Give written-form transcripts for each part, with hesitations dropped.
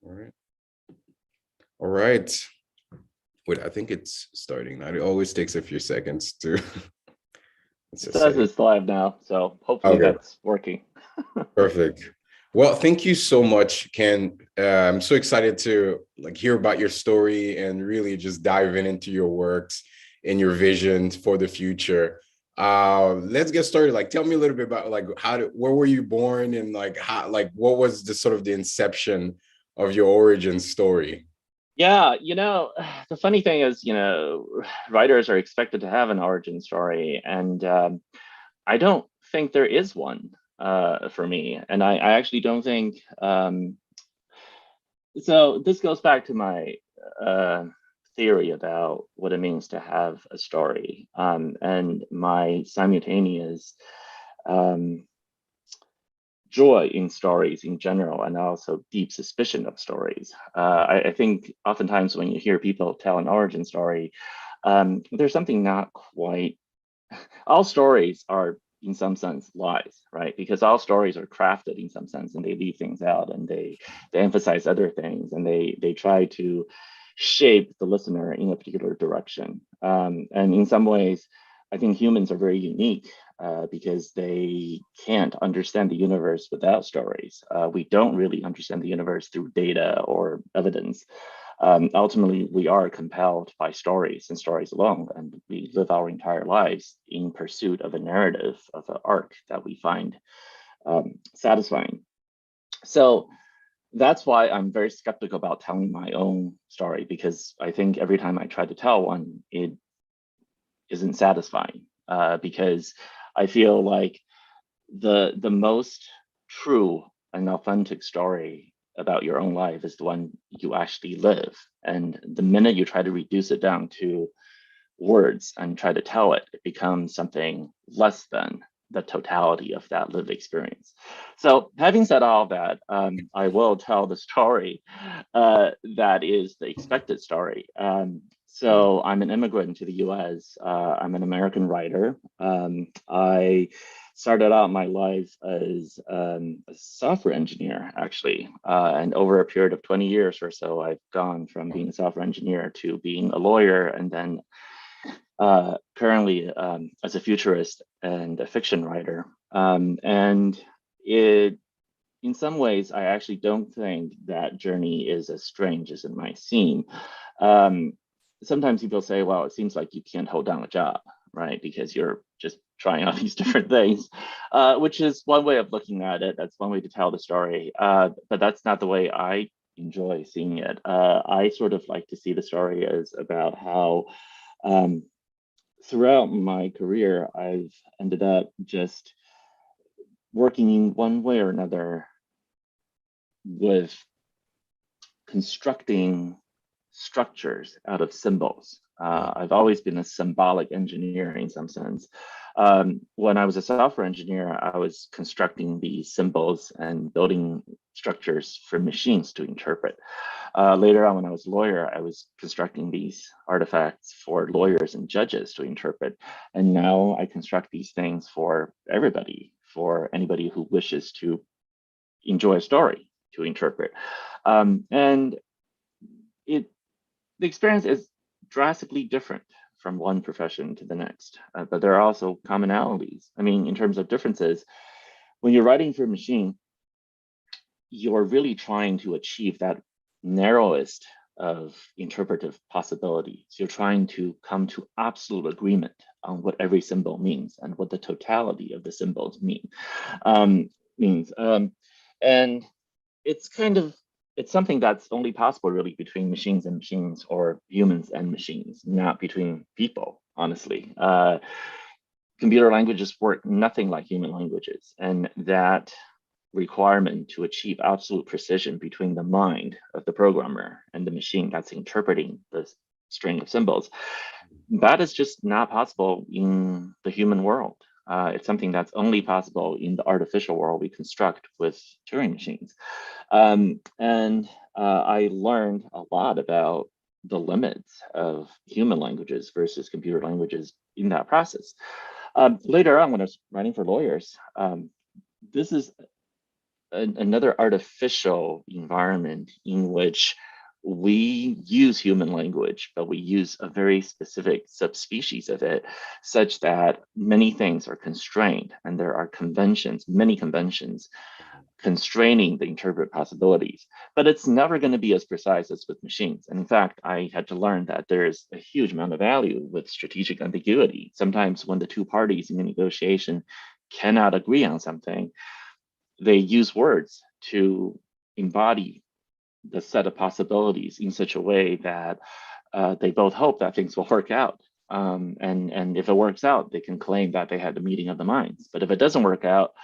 All right. All right. Wait, I think it's starting now. It always takes a few seconds to let's It just says say. it's live now, so hopefully Okay, that's working. perfect. Well, thank you so much, Ken. I'm so excited to hear about your story and really just dive into your works and your visions for the future. Let's get started. Tell me a little bit about where were you born and how what was the sort of the inception of your origin story? Yeah, the funny thing is, writers are expected to have an origin story, and I don't think there is one for me. And I actually don't think so. This goes back to my uh, theory about what it means to have a story, and my simultaneous um, joy in stories in general, and also deep suspicion of stories. I think oftentimes when you hear people tell an origin story, there's something not quite. All stories are, in some sense, lies, right? Because all stories are crafted in some sense, and they leave things out, and they emphasize other things, and they try to shape the listener in a particular direction. And in some ways, I think humans are very unique because they can't understand the universe without stories. We don't really understand the universe through data or evidence. Ultimately, we are compelled by stories and stories alone, and we live our entire lives in pursuit of a narrative, of an arc that we find satisfying. So that's why I'm very skeptical about telling my own story, because I think every time I try to tell one, it isn't satisfying because I feel like the most true and authentic story about your own life is the one you actually live. And the minute you try to reduce it down to words and try to tell it, it becomes something less than the totality of that lived experience. So, having said all that, I will tell the story that is the expected story. So, I'm an immigrant to the US. I'm an American writer. I started out my life as a software engineer, actually. And over a period of 20 years or so, I've gone from being a software engineer to being a lawyer, and then currently as a futurist and a fiction writer. And it, in some ways, I actually don't think that journey is as strange as it might seem. Um, Sometimes people say, well, it seems like you can't hold down a job, right? Because you're just trying out these different things, which is one way of looking at it. That's one way to tell the story. But that's not the way I enjoy seeing it. I sort of like to see the story as about how um, throughout my career, I've ended up just working in one way or another with constructing structures out of symbols. I've always been a symbolic engineer in some sense. When I was a software engineer, I was constructing these symbols and building structures for machines to interpret. Later on, when I was a lawyer, I was constructing these artifacts for lawyers and judges to interpret. And now I construct these things for everybody, for anybody who wishes to enjoy a story to interpret. And it the experience is drastically different from one profession to the next, but there are also commonalities. I mean, in terms of differences, when you're writing for a machine, you're really trying to achieve that narrowest of interpretive possibilities. You're trying to come to absolute agreement on what every symbol means and what the totality of the symbols means. And it's kind of it's something that's only possible really between machines and machines, or humans and machines, not between people, honestly. Computer languages work nothing like human languages, and that requirement to achieve absolute precision between the mind of the programmer and the machine that's interpreting the string of symbols, that is just not possible in the human world. It's something that's only possible in the artificial world we construct with Turing machines. And I learned a lot about the limits of human languages versus computer languages in that process. Later on, when I was writing for lawyers, this is another artificial environment in which we use human language, but we use a very specific subspecies of it, such that many things are constrained, and there are conventions, many conventions constraining the interpret possibilities. But it's never going to be as precise as with machines. And in fact, I had to learn that there's a huge amount of value with strategic ambiguity. Sometimes when the two parties in a negotiation cannot agree on something, they use words to embody the set of possibilities in such a way that they both hope that things will work out. And if it works out, they can claim that they had the meeting of the minds. But if it doesn't work out,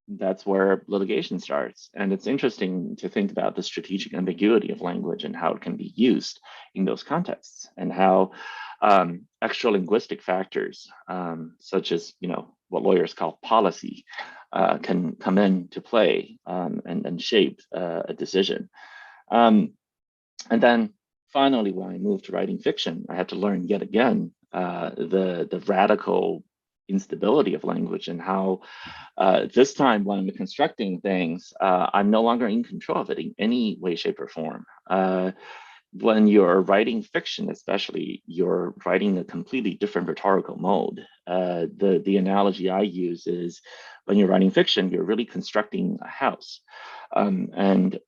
that's where litigation starts. And it's interesting to think about the strategic ambiguity of language and how it can be used in those contexts, and how extra linguistic factors, such as what lawyers call policy, can come into play and shape a decision. And then finally, when I moved to writing fiction, I had to learn yet again the radical instability of language, and how this time when I'm constructing things, I'm no longer in control of it in any way, shape, or form. When you're writing fiction, especially, you're writing a completely different rhetorical mode. The analogy I use is, when you're writing fiction, you're really constructing a house. And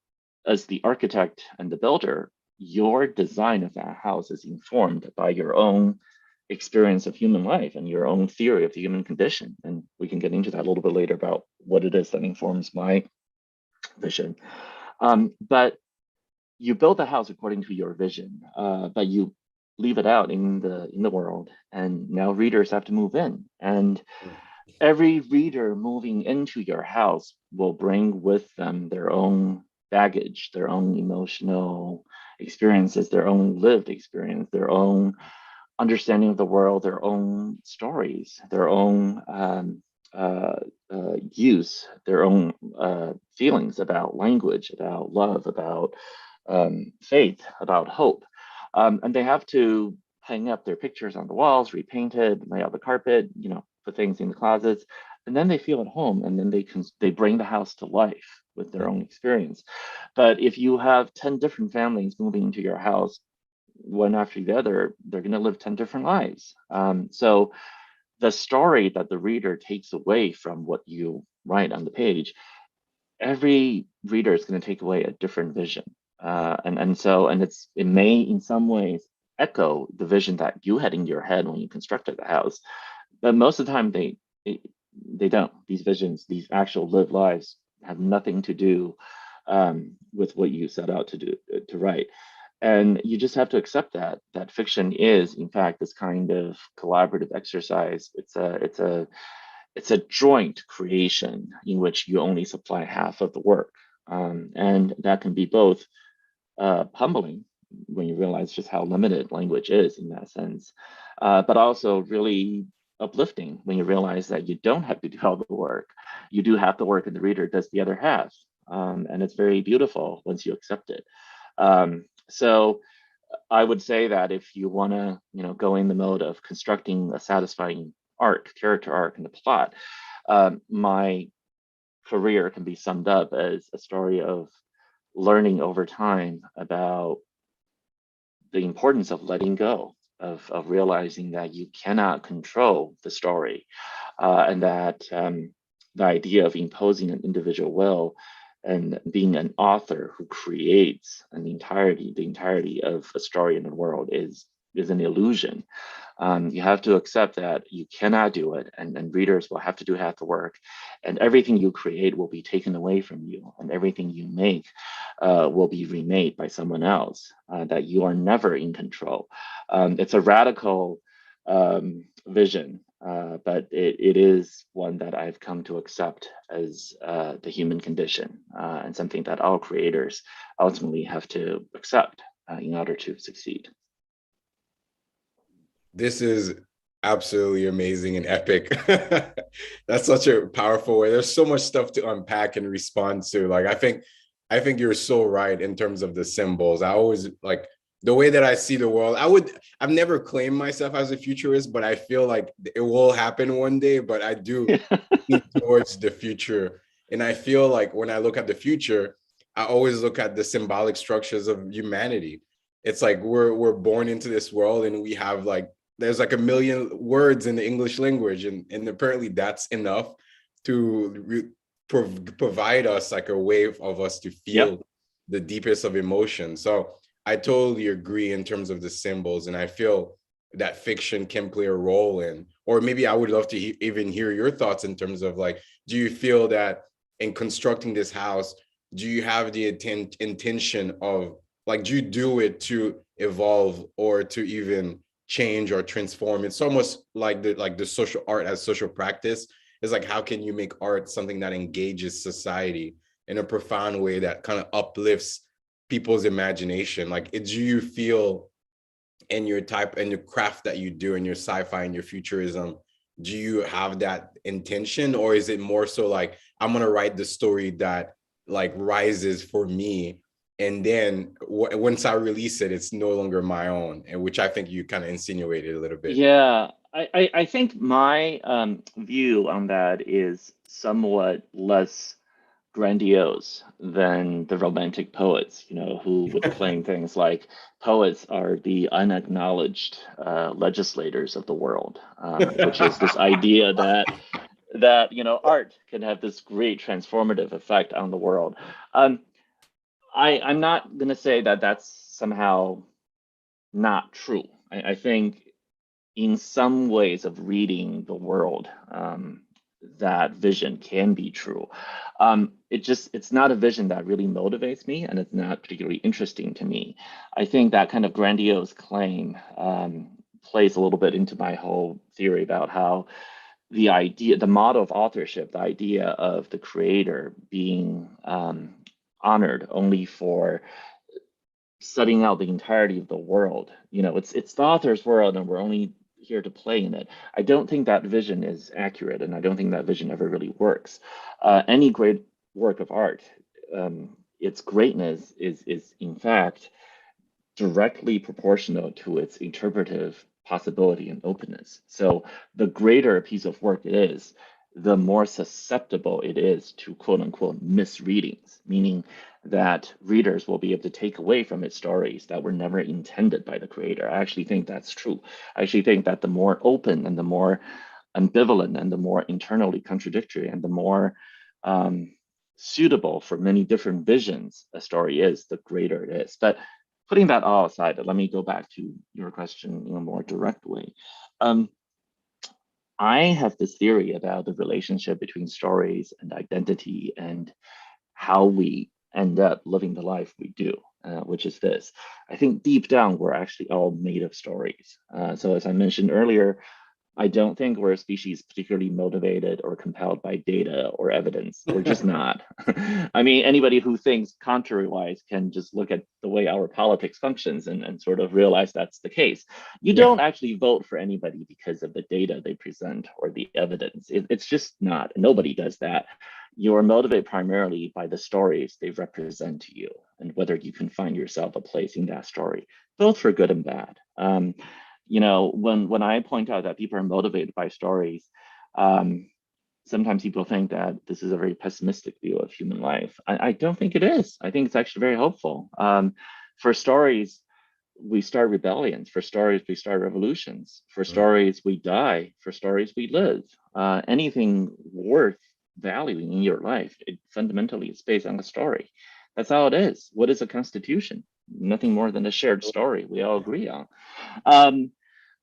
as the architect and the builder, your design of that house is informed by your own experience of human life and your own theory of the human condition. And we can get into that a little bit later about what it is that informs my vision. But you build the house according to your vision, but you leave it out in the world, and now readers have to move in. And every reader moving into your house will bring with them their own baggage, their own emotional experiences, their own lived experience, their own understanding of the world, their own stories, their own use, their own feelings about language, about love, about faith, about hope. And they have to hang up their pictures on the walls, repaint it, lay out the carpet, put things in the closets, and then they feel at home, and then they bring the house to life with their own experience. But if you have 10 different families moving into your house, one after the other, they're going to live 10 different lives. So the story that the reader takes away from what you write on the page, every reader is going to take away a different vision. It may in some ways echo the vision that you had in your head when you constructed the house, but most of the time they don't. These visions, these actual lived lives, have nothing to do with what you set out to write. And you just have to accept that fiction is, in fact, this kind of collaborative exercise. It's a joint creation in which you only supply half of the work, and that can be both humbling when you realize just how limited language is in that sense, but also really uplifting when you realize that you don't have to do all the work. You do half the work, and the reader does the other half, and it's very beautiful once you accept it. So I would say that if you want to, go in the mode of constructing a satisfying character arc, and the plot, my career can be summed up as a story of learning over time about the importance of letting go, of realizing that you cannot control the story, and that the idea of imposing an individual will and being an author who creates the entirety of a story in the world is an illusion. You have to accept that you cannot do it, and readers will have to do half the work, and everything you create will be taken away from you, and everything you make will be remade by someone else, that you are never in control. It's a radical vision, but it is one that I've come to accept as the human condition, and something that all creators ultimately have to accept in order to succeed. This is absolutely amazing and epic. That's such a powerful way. There's so much stuff to unpack and respond to. Like, I think you're so right in terms of the symbols. I always like the way that I see the world. I've never claimed myself as a futurist, but I feel like it will happen one day. But I do lean towards the future And I feel like when I look at the future, I always look at the symbolic structures of humanity. It's like we're born into this world and we have like there's like a million words in the English language, and apparently that's enough to provide us like a way of us to Yep. feel the deepest of emotion. So I totally agree in terms of the symbols, and I feel that fiction can play a role in, or maybe I would love to even hear your thoughts in terms of like, do you feel that in constructing this house, do you have the intention of like, do you do it to evolve or to even change or transform? It's almost like the social art as social practice is like, how can you make art something that engages society in a profound way that kind of uplifts people's imagination? Like, do you feel in your type and your craft that you do in your sci-fi and your futurism, do you have that intention, or is it more so like, I'm going to write the story that like rises for me, and then once I release it, it's no longer my own? And which I think you kind of insinuated a little bit. Yeah, I think my view on that is somewhat less grandiose than the Romantic poets, who would claim things like poets are the unacknowledged legislators of the world, which is this idea that art can have this great transformative effect on the world. Um, I'm not going to say that that's somehow not true. I think in some ways of reading the world, that vision can be true. It's not a vision that really motivates me, and it's not particularly interesting to me. I think that kind of grandiose claim plays a little bit into my whole theory about how the model of authorship, the idea of the creator being honored only for setting out the entirety of the world. It's the author's world, and we're only here to play in it. I don't think that vision is accurate, and I don't think that vision ever really works. Any great work of art, its greatness is in fact directly proportional to its interpretive possibility and openness. So the greater a piece of work it is, the more susceptible it is to quote unquote misreadings, meaning that readers will be able to take away from its stories that were never intended by the creator. I actually think that's true. I actually think that the more open and the more ambivalent and the more internally contradictory and the more suitable for many different visions a story is, the greater it is. But putting that all aside, let me go back to your question in a more direct way. I have this theory about the relationship between stories and identity and how we end up living the life we do, which is this. I think deep down, we're actually all made of stories. So as I mentioned earlier, I don't think we're a species particularly motivated or compelled by data or evidence. We're just not. I mean, anybody who thinks contrary-wise can just look at the way our politics functions and sort of realize that's the case. You Yeah. don't actually vote for anybody because of the data they present or the evidence. It's just not. Nobody does that. You're motivated primarily by the stories they represent to you and whether you can find yourself a place in that story, both for good and bad. When I point out that people are motivated by stories, sometimes people think that this is a very pessimistic view of human life. I don't think it is. I think it's actually very hopeful. For stories, we start rebellions. For stories, we start revolutions. For stories, we die. For stories, we live. Anything worth valuing in your life, it fundamentally is based on a story. That's how it is. What is a constitution? Nothing more than a shared story we all agree on.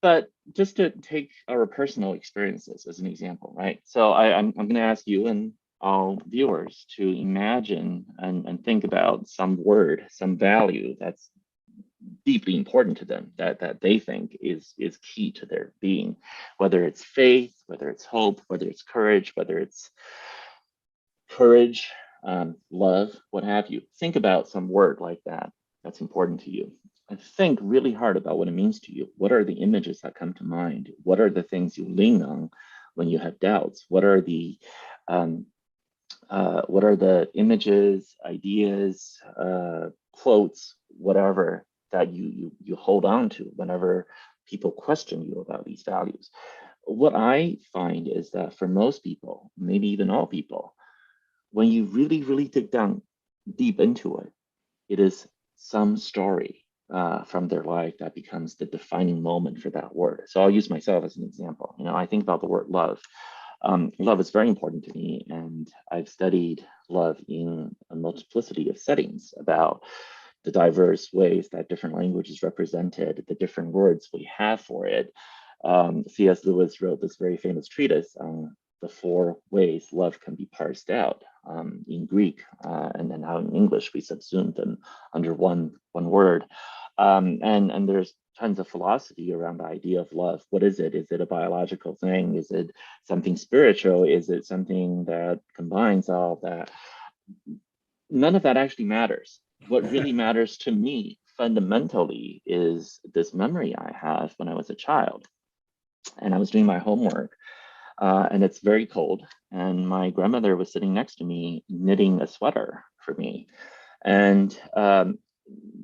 But just to take our personal experiences as an example, right? So I'm going to ask you and all viewers to imagine and think about some word, some value that's deeply important to them, that they think is key to their being, whether it's faith, whether it's hope, whether it's courage, love, what have you. Think about some word like that that's important to you. And think really hard about what it means to you. What are the images that come to mind? What are the things you lean on when you have doubts? What are the images, ideas, quotes, whatever that you hold on to whenever people question you about these values? What I find is that for most people, maybe even all people, when you really, really dig down deep into it, it is some story from their life that becomes the defining moment for that word. So I'll use myself as an example. I think about the word love. Love is very important to me, and I've studied love in a multiplicity of settings about the diverse ways that different languages represented, the different words we have for it. C.S. Lewis wrote this very famous treatise on the four ways love can be parsed out in Greek, and then how in English we subsumed them under one word. And there's tons of philosophy around the idea of love. What is it? Is it a biological thing? Is it something spiritual? Is it something that combines all of that? None of that actually matters. What really matters to me fundamentally is this memory I have when I was a child and I was doing my homework, and it's very cold, and my grandmother was sitting next to me knitting a sweater for me, and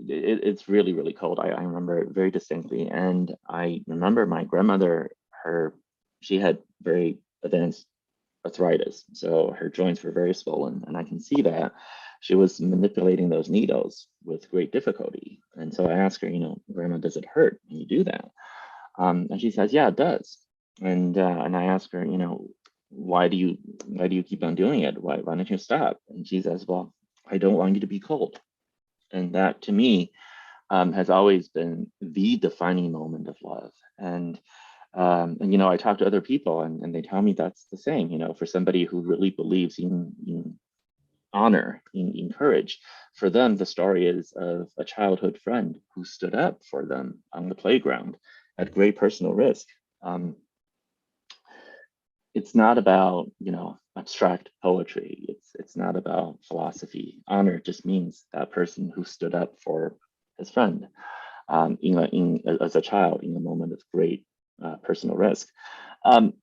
it's really, really cold. I remember it very distinctly, and I remember my grandmother, she had very advanced arthritis, so her joints were very swollen, and I can see that she was manipulating those needles with great difficulty. And so I asked her, Grandma, does it hurt when you do that? And she says, yeah, it does. And I ask her, why do you keep on doing it? Why don't you stop? And she says, well, I don't want you to be cold. And that to me has always been the defining moment of love. And I talk to other people, and they tell me that's the same. For somebody who really believes in honor, in courage, for them the story is of a childhood friend who stood up for them on the playground at great personal risk. It's not about abstract poetry. It's not about philosophy. Honor just means that person who stood up for his friend as a child in a moment of great personal risk. Um,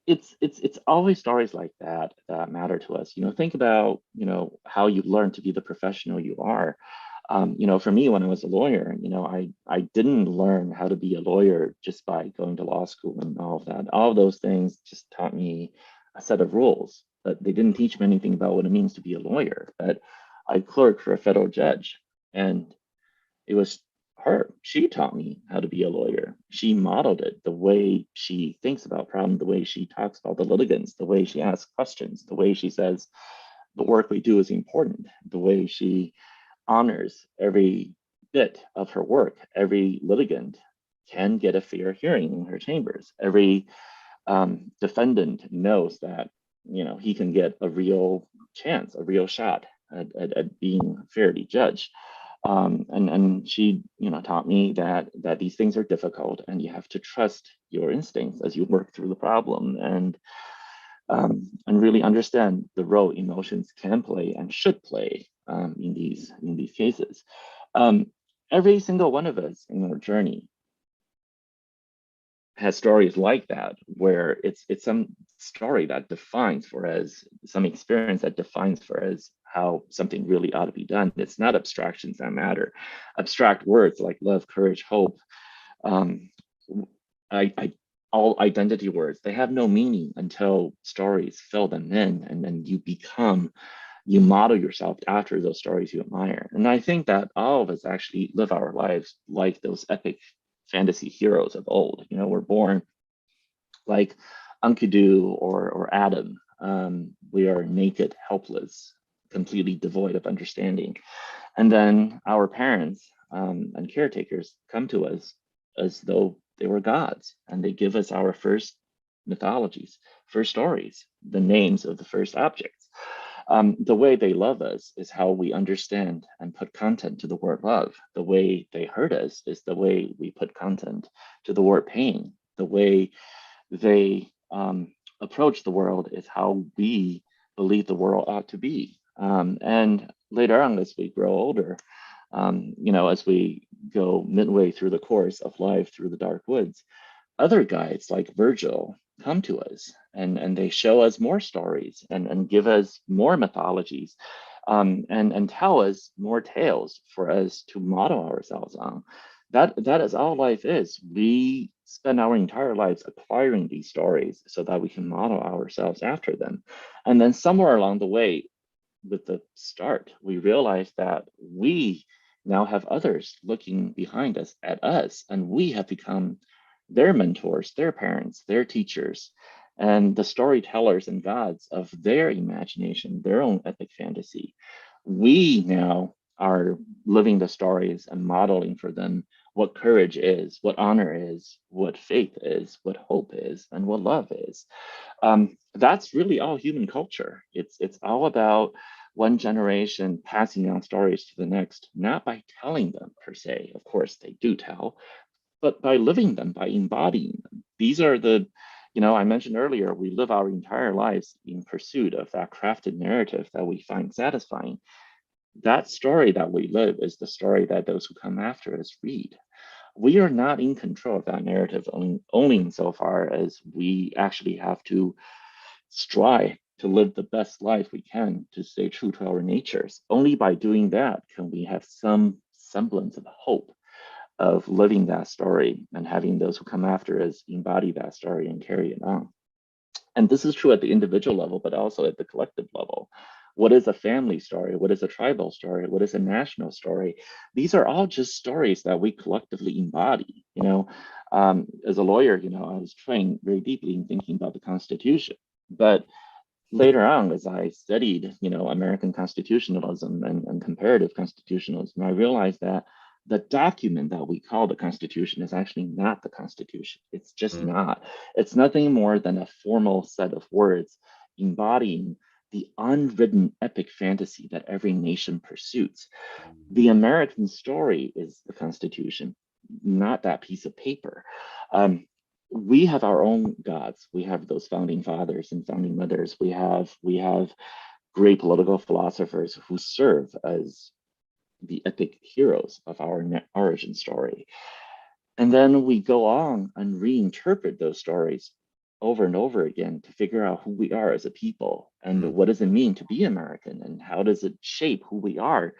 it's always stories like that that matter to us. Think about how you learn to be the professional you are. For me, when I was a lawyer, I didn't learn how to be a lawyer just by going to law school and all of that. All of those things just taught me a set of rules, but they didn't teach me anything about what it means to be a lawyer. But I clerked for a federal judge, and it was her. She taught me how to be a lawyer. She modeled it, the way she thinks about problems, the way she talks about the litigants, the way she asks questions, the way she says the work we do is important, the way she honors every bit of her work. Every litigant can get a fair hearing in her chambers. Every defendant knows that he can get a real chance, a real shot at being fairly judged. And she taught me that these things are difficult, and you have to trust your instincts as you work through the problem, and really understand the role emotions can play and should play in these cases. Every single one of us in our journey has stories like that, where it's some story that defines for us, some experience that defines for us how something really ought to be done. It's not abstractions that matter. Abstract words like love, courage, hope, um, all identity words, they have no meaning until stories fill them in, and then you model yourself after those stories you admire. And I think that all of us actually live our lives like those epic fantasy heroes of old. We're born like Enkidu or Adam. We are naked, helpless, completely devoid of understanding. And then our parents and caretakers come to us as though they were gods, and they give us our first mythologies, first stories, the names of the first objects. The way they love us is how we understand and put content to the word love. The way they hurt us is the way we put content to the word pain. The way they approach the world is how we believe the world ought to be. And later on, as we grow older, as we go midway through the course of life through the dark woods, other guides like Virgil come to us, and they show us more stories and give us more mythologies, and tell us more tales for us to model ourselves on. That is all life is. We spend our entire lives acquiring these stories so that we can model ourselves after them. And then somewhere along the way, with the start, we realize that we now have others looking behind us at us, and we have become their mentors, their parents, their teachers, and the storytellers and gods of their imagination, their own epic fantasy. We now are living the stories and modeling for them what courage is, what honor is, what faith is, what hope is, and what love is. That's really all human culture. It's all about one generation passing down stories to the next, not by telling them per se. Of course, they do tell, but by living them, by embodying them. These are the, I mentioned earlier, we live our entire lives in pursuit of that crafted narrative that we find satisfying. That story that we live is the story that those who come after us read. We are not in control of that narrative only insofar as we actually have to strive to live the best life we can to stay true to our natures. Only by doing that can we have some semblance of hope of living that story and having those who come after us embody that story and carry it on. And this is true at the individual level, but also at the collective level. What is a family story? What is a tribal story? What is a national story? These are all just stories that we collectively embody. As a lawyer, I was trained very deeply in thinking about the Constitution. But later on, as I studied, American constitutionalism and comparative constitutionalism, I realized that the document that we call the Constitution is actually not the Constitution. It's just Mm. not. It's nothing more than a formal set of words embodying the unwritten epic fantasy that every nation pursues. The American story is the Constitution, not that piece of paper. We have our own gods. We have those founding fathers and founding mothers. We have great political philosophers who serve as the epic heroes of our origin story. And then we go on and reinterpret those stories over and over again to figure out who we are as a people and Mm. what does it mean to be American and how does it shape who we are,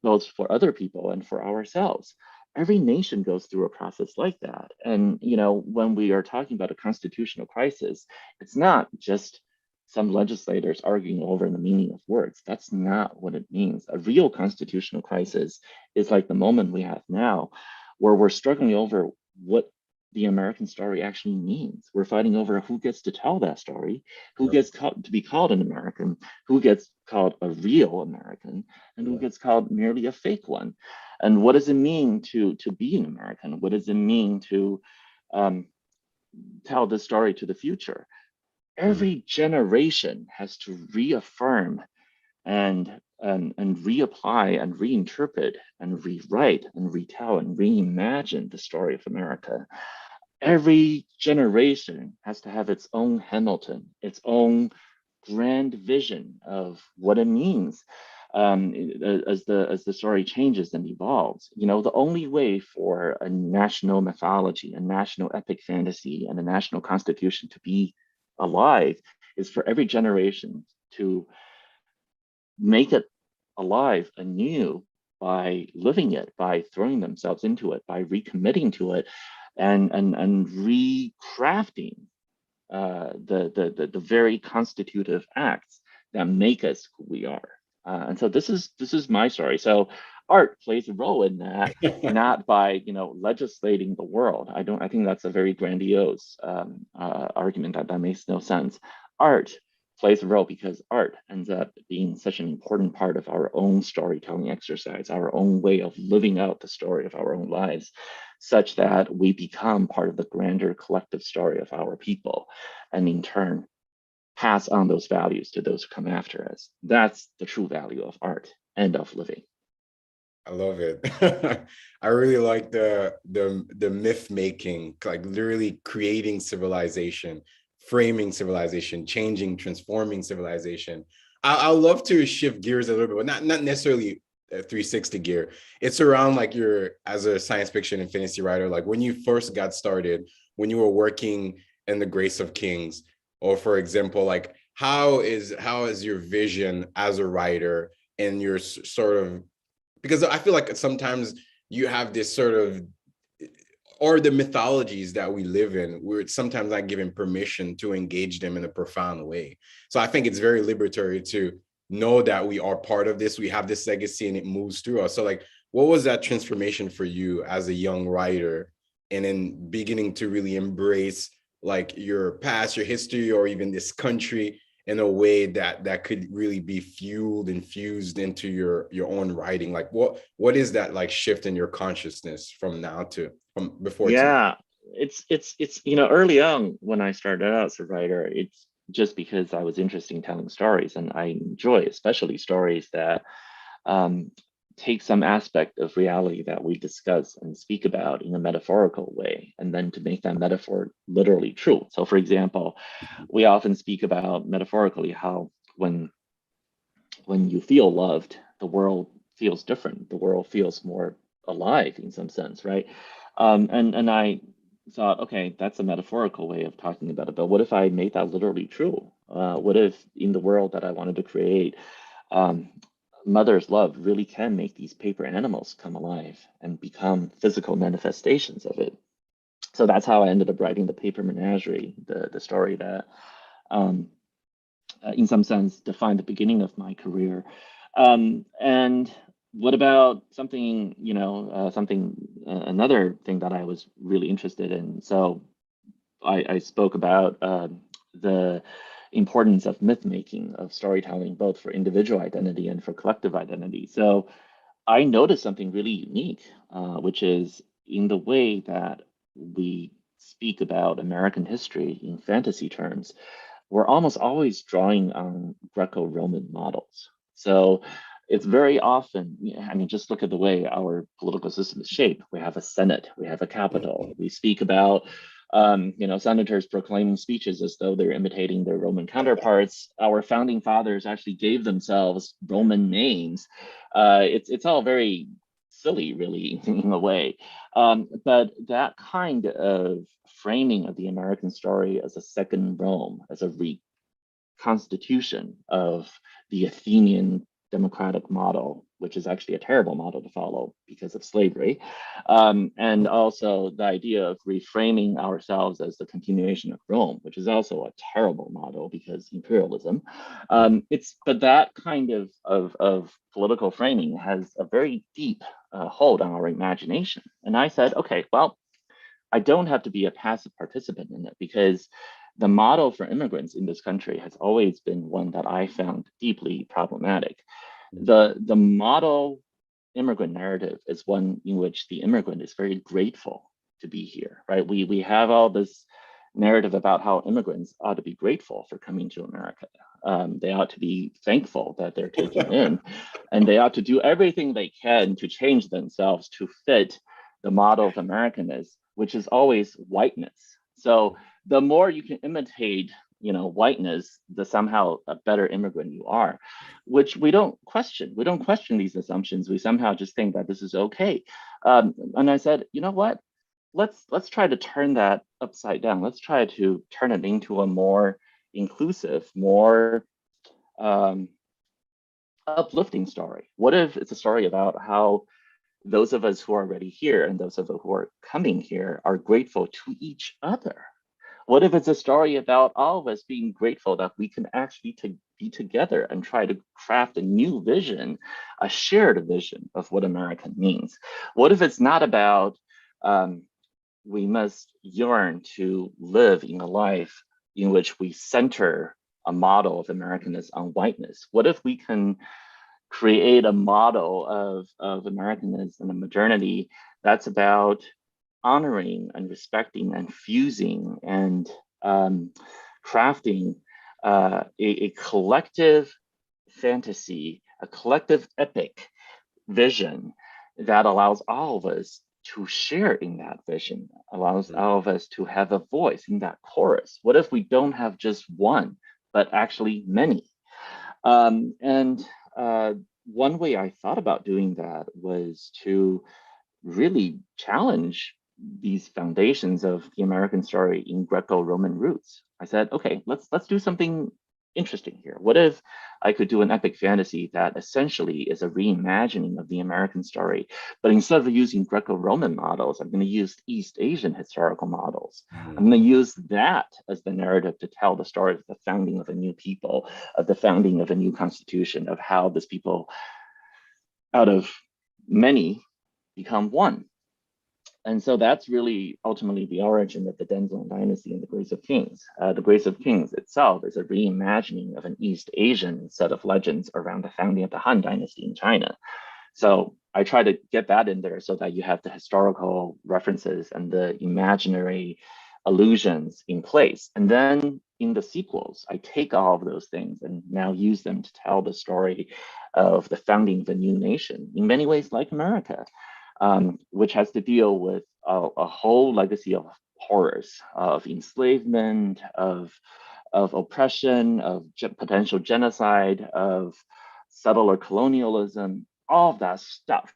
both for other people and for ourselves. Every nation goes through a process like that. And, when we are talking about a constitutional crisis, it's not just some legislators arguing over the meaning of words. That's not what it means. A real constitutional crisis is like the moment we have now, where we're struggling over what the American story actually means. We're fighting over who gets to tell that story, who Yep. gets to be called an American, who gets called a real American, and who Yeah. gets called merely a fake one. And what does it mean to be an American? What does it mean to um, tell this story to the future? Mm. Every generation has to reaffirm and reapply and reinterpret and rewrite and retell and reimagine the story of America. Every generation has to have its own Hamilton, its own grand vision of what it means, as the story changes and evolves. The only way for a national mythology, a national epic fantasy, and a national constitution to be alive is for every generation to make it alive anew by living it, by throwing themselves into it, by recommitting to it, and recrafting the very constitutive acts that make us who we are. And so this is my story. So art plays a role in that, not by legislating the world. I think that's a very grandiose argument that makes no sense. Art plays a role because art ends up being such an important part of our own storytelling exercise, our own way of living out the story of our own lives, such that we become part of the grander collective story of our people, and in turn pass on those values to those who come after us. That's the true value of art and of living. I love it. I really like the myth making, like literally creating civilization, framing civilization, changing, transforming civilization. I'd love to shift gears a little bit, but not necessarily a 360 gear. It's around like your as a science fiction and fantasy writer, like when you first got started, when you were working in the Grace of Kings, or for example, like how is your vision as a writer and your sort of, because I feel like sometimes you have this sort of, or the mythologies that we live in, we're sometimes not given permission to engage them in a profound way. So I think it's very liberatory to know that we are part of this, we have this legacy and it moves through us. So like, what was that transformation for you as a young writer, and then beginning to really embrace like your past, your history, or even this country in a way that could really be fueled and fused into your own writing? Like what is that like shift in your consciousness from now to from before to now? Yeah, it's early on when I started out as a writer, it's just because I was interested in telling stories, and I enjoy especially stories that um, take some aspect of reality that we discuss and speak about in a metaphorical way, and then to make that metaphor literally true. So, for example, we often speak about metaphorically how when when you feel loved, the world feels different. The world feels more alive in some sense, right? And I thought, okay, that's a metaphorical way of talking about it. But what if I made that literally true? What if in the world that I wanted to create, um, mother's love really can make these paper animals come alive and become physical manifestations of it? So that's how I ended up writing the Paper Menagerie, the story that um, in some sense, defined the beginning of my career. And what about something, another thing that I was really interested in? So I spoke about the importance of myth making, of storytelling, both for individual identity and for collective identity. So I noticed something really unique, which is in the way that we speak about American history in fantasy terms, we're almost always drawing on Greco-Roman models. So it's very often, I mean, just look at the way our political system is shaped. We have a Senate, we have a Capitol. We speak about, senators proclaiming speeches as though they're imitating their Roman counterparts. Our founding fathers actually gave themselves Roman names. It's all very silly, really, in a way. But that kind of framing of the American story as a second Rome, as a reconstitution of the Athenian democratic model, which is actually a terrible model to follow because of slavery, and also the idea of reframing ourselves as the continuation of Rome, which is also a terrible model because imperialism. But that kind of political framing has a very deep hold on our imagination. And I said, okay, well, I don't have to be a passive participant in it because the model for immigrants in this country has always been one that I found deeply problematic. The model immigrant narrative is one in which the immigrant is very grateful to be here, right? We have all this narrative about how immigrants ought to be grateful for coming to America. They ought to be thankful that they're taken in, and they ought to do everything they can to change themselves to fit the model of Americanness, which is always whiteness. So the more you can imitate, whiteness, the somehow a better immigrant you are, which we don't question. We don't question these assumptions. We somehow just think that this is okay. And I said, you know what? Let's try to turn that upside down. Let's try to turn it into a more inclusive, more um, uplifting story. What if it's a story about how those of us who are already here and those of us who are coming here are grateful to each other? What if it's a story about all of us being grateful that we can actually be together and try to craft a new vision, a shared vision of what America means? What if it's not about we must yearn to live in a life in which we center a model of Americanness on whiteness? What if we can create a model of Americanness and a modernity that's about honoring and respecting and fusing and crafting a collective fantasy, a collective epic vision that allows all of us to share in that vision, allows all of us to have a voice in that chorus? What if we don't have just one, but actually many? And one way I thought about doing that was to really challenge these foundations of the American story in Greco-Roman roots. I said, okay, let's do something interesting here? What if I could do an epic fantasy that essentially is a reimagining of the American story, but instead of using Greco-Roman models, I'm going to use East Asian historical models. I'm going to use that as the narrative to tell the story of the founding of a new people, of the founding of a new constitution, of how this people out of many become one. And so that's really ultimately the origin of the Denzong dynasty and the Grace of Kings. The Grace of Kings itself is a reimagining of an East Asian set of legends around the founding of the Han dynasty in China. So I try to get that in there so that you have the historical references and the imaginary allusions in place. And then in the sequels, I take all of those things and now use them to tell the story of the founding of a new nation, in many ways like America. Which has to deal with a whole legacy of horrors, of enslavement, of oppression, of potential genocide, of settler colonialism, all of that stuff.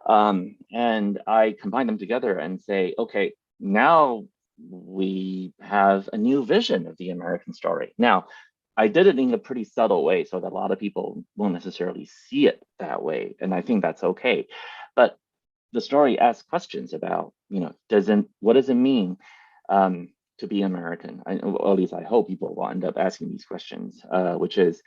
And I combine them together and say, okay, now we have a new vision of the American story. Now, I did it in a pretty subtle way so that a lot of people won't necessarily see it that way. And I think that's okay. But the story asks questions about, what does it mean to be American? Or at least I hope people will end up asking these questions, which is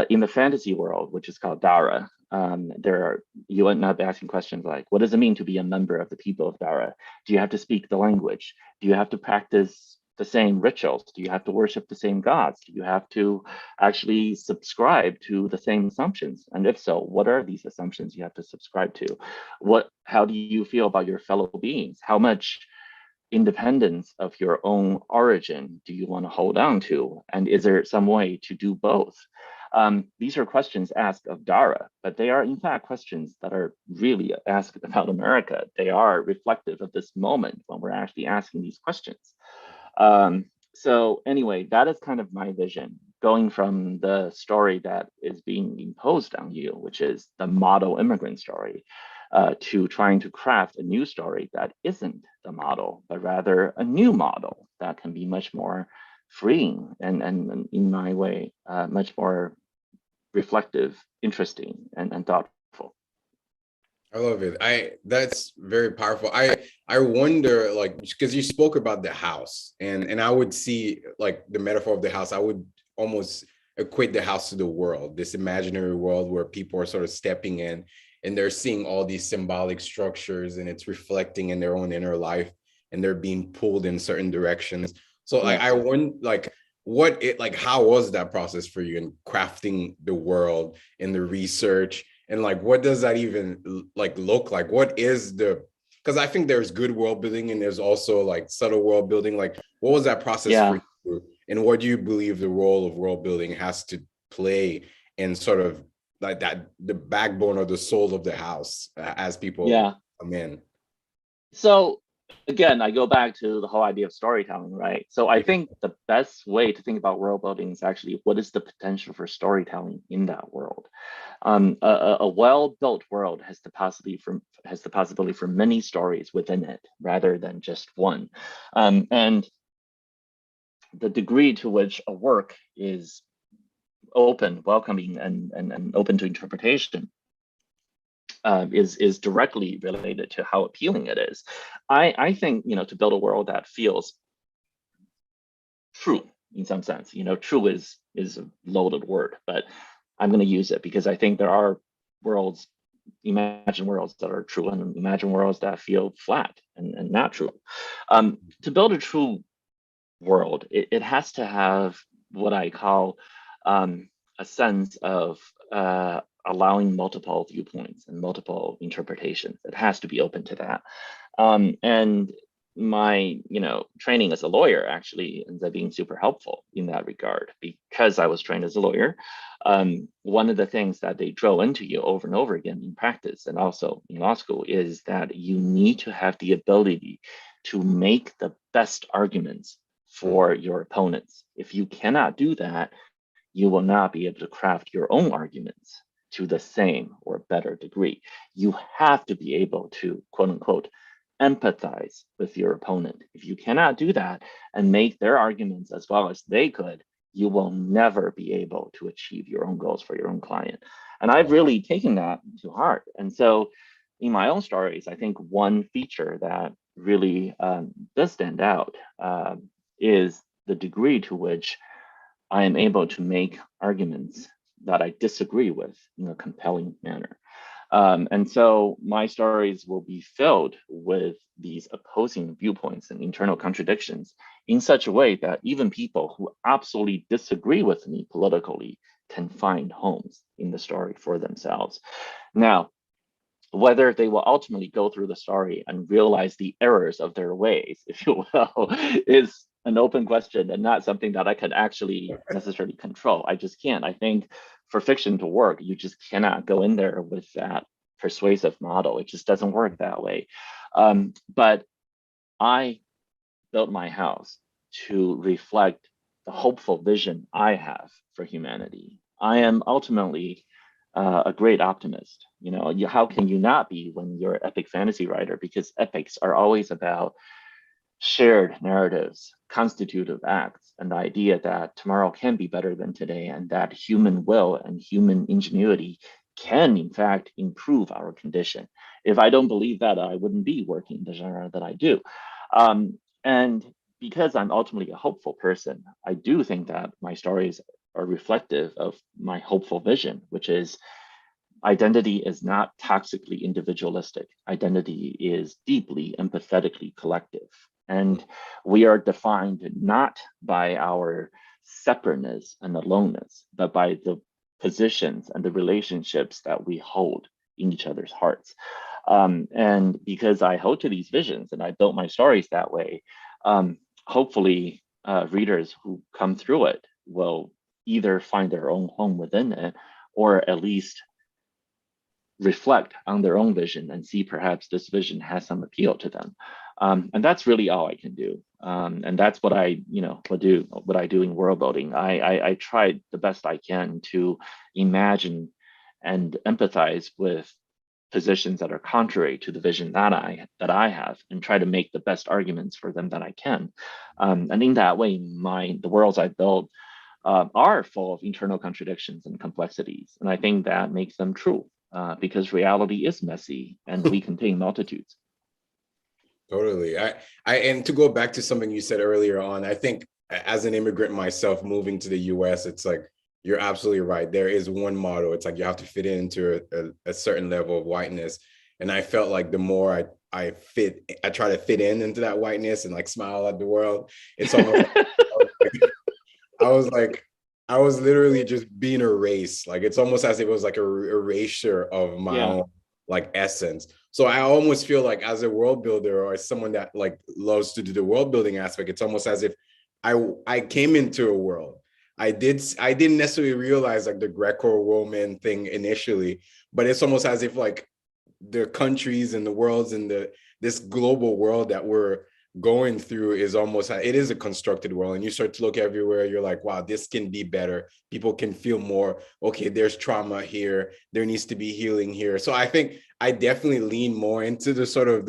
in the fantasy world, which is called Dara. You end up asking questions like, what does it mean to be a member of the people of Dara? Do you have to speak the language? Do you have to practice the same rituals? Do you have to worship the same gods? Do you have to actually subscribe to the same assumptions? And if so, what are these assumptions you have to subscribe to? How do you feel about your fellow beings? How much independence of your own origin do you want to hold on to? And is there some way to do both? These are questions asked of Dara, but they are in fact questions that are really asked about America. They are reflective of this moment when we're actually asking these questions. So anyway, that is kind of my vision, going from the story that is being imposed on you, which is the model immigrant story, to trying to craft a new story that isn't the model, but rather a new model that can be much more freeing and in my way, much more reflective, interesting, and thoughtful. I love it. That's very powerful. I wonder, like, because you spoke about the house, and I would see like the metaphor of the house. I would almost equate the house to the world, this imaginary world where people are sort of stepping in and they're seeing all these symbolic structures, and it's reflecting in their own inner life, and they're being pulled in certain directions. So like, Yes. I wonder, like, how was that process for you in crafting the world, in the research? And like, what does that even like look like? What is because I think there's good world building and there's also like subtle world building. Like, what was that process for Yeah. you? And what do you believe the role of world building has to play in sort of like that, the backbone or the soul of the house as people Yeah. come in? So again, I go back to the whole idea of storytelling, right? So I think the best way to think about world building is actually what is the potential for storytelling in that world. A well-built world has the possibility for many stories within it, rather than just one. And the degree to which a work is open, welcoming, and open to interpretation is directly related to how appealing it is. I think, to build a world that feels true in some sense, true is a loaded word, but I'm going to use it because I think there are worlds, imagine worlds that are true, and imagine worlds that feel flat and not true. To build a true world, it has to have what I call a sense of allowing multiple viewpoints and multiple interpretations. It has to be open to that. And my training as a lawyer actually ends up being super helpful in that regard, because I was trained as a lawyer. One of the things that they drill into you over and over again in practice and also in law school is that you need to have the ability to make the best arguments for your opponents. If you cannot do that, you will not be able to craft your own arguments to the same or better degree. You have to be able to, quote unquote, empathize with your opponent. If you cannot do that and make their arguments as well as they could, you will never be able to achieve your own goals for your own client. And I've really taken that to heart. And so in my own stories, I think one feature that really does stand out is the degree to which I am able to make arguments that I disagree with in a compelling manner. And so my stories will be filled with these opposing viewpoints and internal contradictions in such a way that even people who absolutely disagree with me politically can find homes in the story for themselves. Now, whether they will ultimately go through the story and realize the errors of their ways, if you will, is an open question and not something that I could actually necessarily control. I just can't. I think for fiction to work, you just cannot go in there with that persuasive model. It just doesn't work that way. But I built my house to reflect the hopeful vision I have for humanity. I am ultimately a great optimist. You know, how can you not be when you're an epic fantasy writer? Because epics are always about shared narratives, constitutive acts, and the idea that tomorrow can be better than today, and that human will and human ingenuity can, in fact, improve our condition. If I don't believe that, I wouldn't be working the genre that I do. And because I'm ultimately a hopeful person, I do think that my stories are reflective of my hopeful vision, which is identity is not toxically individualistic. Identity is deeply empathetically collective. And we are defined not by our separateness and aloneness, but by the positions and the relationships that we hold in each other's hearts. And because I hold to these visions and I built my stories that way, hopefully readers who come through it will either find their own home within it, or at least reflect on their own vision and see perhaps this vision has some appeal to them. And that's really all I can do. And that's what I, what I do in world building. I try the best I can to imagine and empathize with positions that are contrary to the vision that I have, and try to make the best arguments for them that I can. And in that way, the worlds I build are full of internal contradictions and complexities. And I think that makes them true. Because reality is messy and we contain multitudes. Totally. And to go back to something you said earlier on, I think as an immigrant myself moving to the US, it's like, you're absolutely right. There is one motto. It's like you have to fit into a certain level of whiteness. And I felt like the more I try to fit into that whiteness and like smile at the world, it's almost I was literally just being erased. Like it's almost as if it was like a erasure of my own like essence. So I almost feel like as a world builder or as someone that like loves to do the world building aspect, it's almost as if I came into a world. I didn't necessarily realize like the Greco-Roman thing initially, but it's almost as if like the countries and the worlds and this global world that we're going through is almost, it is a constructed world, and you start to look everywhere, you're like, wow, this can be better, people can feel more, okay, there's trauma here, there needs to be healing here. So I think I definitely lean more into the sort of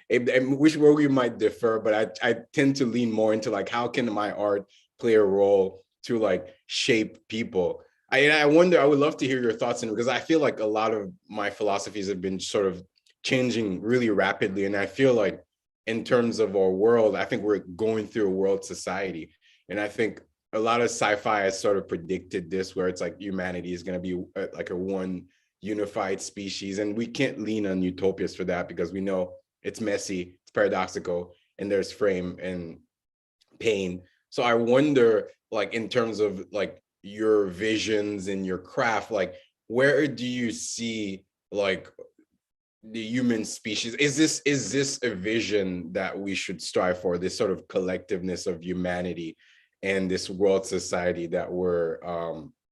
which where we might differ, but I tend to lean more into like, how can my art play a role to like shape people? I wonder, I would love to hear your thoughts on it, because I feel like a lot of my philosophies have been sort of changing really rapidly, and I feel like in terms of our world, I think we're going through a world society. And I think a lot of sci-fi has sort of predicted this, where it's like humanity is going to be like a one unified species. And we can't lean on utopias for that, because we know it's messy, it's paradoxical, and there's frame and pain. So I wonder, like, in terms of like your visions and your craft, like, where do you see like the human species? Is this a vision that we should strive for, this sort of collectiveness of humanity and this world society that we're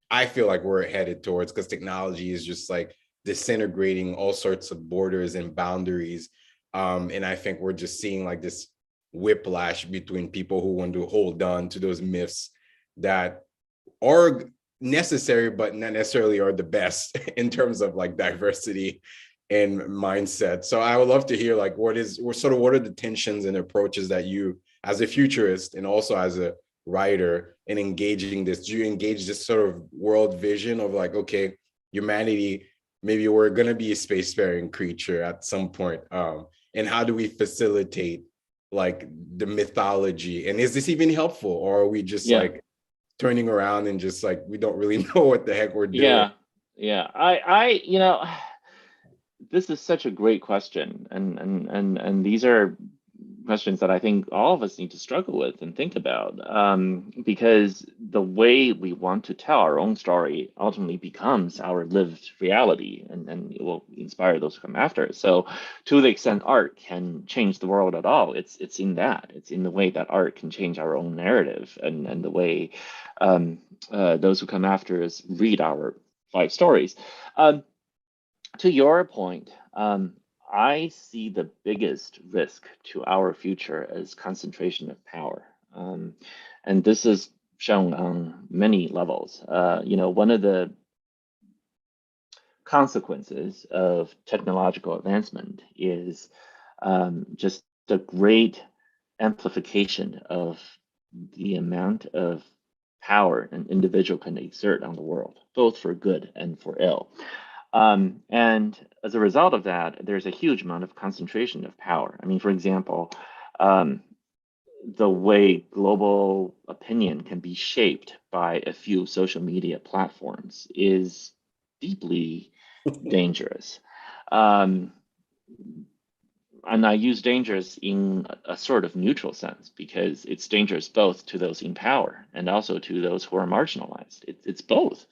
I feel like we're headed towards, because technology is just like disintegrating all sorts of borders and boundaries, and I think we're just seeing like this whiplash between people who want to hold on to those myths that are necessary but not necessarily are the best in terms of like diversity and mindset. So I would love to hear like what are the tensions and approaches that you, as a futurist and also as a writer and engaging this? Do you engage this sort of world vision of like, okay, humanity, maybe we're going to be a spacefaring creature at some point, and how do we facilitate like the mythology? And is this even helpful, or are we just like turning around and just like we don't really know what the heck we're doing? I this is such a great question, and these are questions that I think all of us need to struggle with and think about, because the way we want to tell our own story ultimately becomes our lived reality, and it will inspire those who come after. So, to the extent art can change the world at all, it's in that. It's in the way that art can change our own narrative, and the way those who come after us read our life stories. To your point, I see the biggest risk to our future as concentration of power. And this is shown on many levels. One of the consequences of technological advancement is just the great amplification of the amount of power an individual can exert on the world, both for good and for ill. And as a result of that, there's a huge amount of concentration of power. I mean, for example, the way global opinion can be shaped by a few social media platforms is deeply dangerous. Um, and I use dangerous in a sort of neutral sense because it's dangerous both to those in power and also to those who are marginalized. It's both.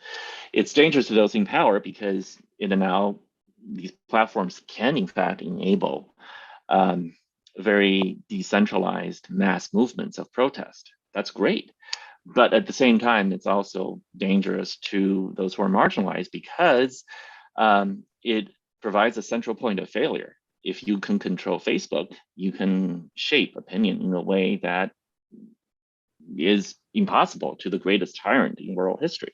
It's dangerous to those in power because now these platforms can in fact enable very decentralized mass movements of protest. That's great. But at the same time, it's also dangerous to those who are marginalized because it provides a central point of failure. If you can control Facebook, you can shape opinion in a way that is impossible to the greatest tyrant in world history.